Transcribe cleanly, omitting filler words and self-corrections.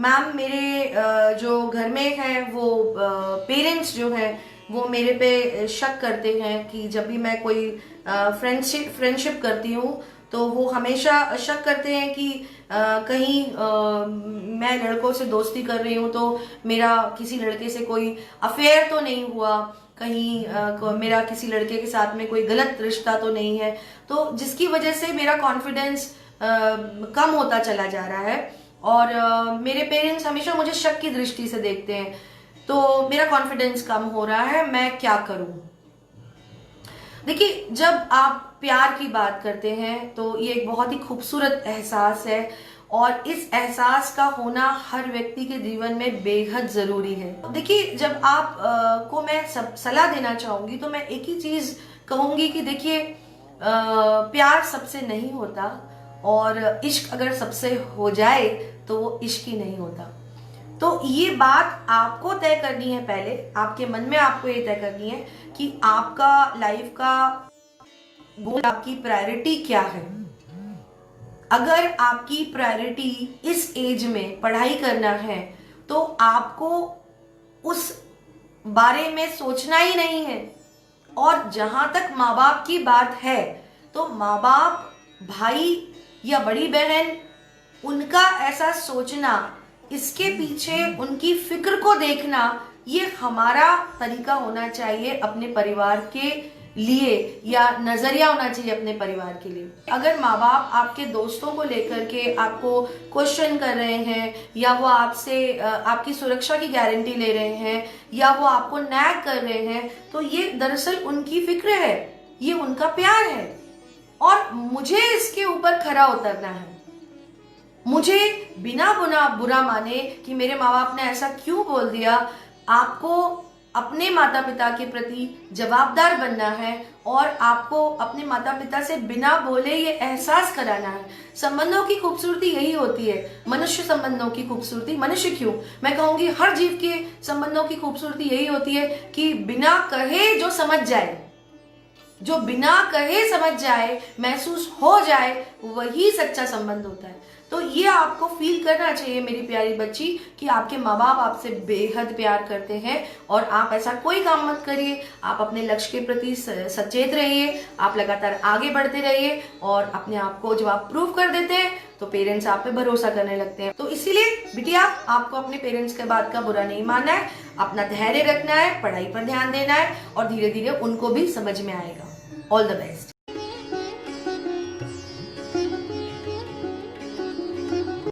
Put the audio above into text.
Ma'am मेरे जो घर में है वो पेरेंट्स जो हैं वो मेरे पे शक करते हैं कि जब भी मैं कोई फ्रेंडशिप करती हूँ तो वो हमेशा शक करते हैं कि कहीं मैं लड़कों से दोस्ती कर रही हूँ तो मेरा किसी लड़के से कोई अफेयर तो नहीं हुआ, कहीं मेरा किसी लड़के के साथ में कोई गलत रिश्ता तो नहीं है। तो जिसकी वजह से मेरा कॉन्फिडेंस कम होता चला जा रहा है और मेरे पेरेंट्स हमेशा मुझे शक की दृष्टि से देखते हैं। तो मेरा कॉन्फिडेंस कम हो रहा है, मैं क्या करूं? देखिए, जब आप प्यार की बात करते हैं तो ये एक बहुत ही खूबसूरत एहसास है और इस एहसास का होना हर व्यक्ति के जीवन में बेहद जरूरी है। देखिए, जब आप को मैं सलाह देना चाहूंगी तो मैं एक ही चीज कहूंगी कि देखिए, प्यार सबसे नहीं होता और इश्क अगर सबसे हो जाए तो वो इश्क ही नहीं होता। तो ये बात आपको तय करनी है, पहले आपके मन में आपको ये तय करनी है कि आपका लाइफ का गोल, आपकी प्रायोरिटी क्या है। अगर आपकी प्रायोरिटी इस एज में पढ़ाई करना है तो आपको उस बारे में सोचना ही नहीं है। और जहां तक माँ बाप की बात है तो माँ बाप, भाई या बड़ी बहन, उनका ऐसा सोचना, इसके पीछे उनकी फिक्र को देखना, ये हमारा तरीका होना चाहिए अपने परिवार के लिए, या नजरिया होना चाहिए अपने परिवार के लिए। अगर माँ बाप आपके दोस्तों को लेकर के आपको क्वेश्चन कर रहे हैं या वो आपसे आपकी सुरक्षा की गारंटी ले रहे हैं या वो आपको नैग कर रहे हैं, तो ये दरअसल उनकी फिक्र है, ये उनका प्यार है और मुझे इसके ऊपर खरा उतरना है। मुझे बिना बुरा माने कि मेरे माँ बाप ने ऐसा क्यों बोल दिया, आपको अपने माता पिता के प्रति जवाबदार बनना है और आपको अपने माता पिता से बिना बोले ये एहसास कराना है। संबंधों की खूबसूरती यही होती है, मनुष्य संबंधों की खूबसूरती, मनुष्य क्यों, मैं कहूंगी हर जीव के संबंधों की खूबसूरती यही होती है कि बिना कहे जो समझ जाए, जो बिना कहे समझ जाए, महसूस हो जाए, वही सच्चा संबंध होता है। तो ये आपको फील करना चाहिए मेरी प्यारी बच्ची कि आपके माँ बाप आपसे बेहद प्यार करते हैं और आप ऐसा कोई काम मत करिए। आप अपने लक्ष्य के प्रति सचेत रहिए, आप लगातार आगे बढ़ते रहिए और अपने आप को जब आप प्रूव कर देते हैं तो पेरेंट्स आप पे भरोसा करने लगते हैं। तो इसीलिए बिटिया, आपको अपने पेरेंट्स के बात का बुरा नहीं मानना है, अपना धैर्य रखना है, पढ़ाई पर ध्यान देना है और धीरे धीरे उनको भी समझ में आएगा। All the best.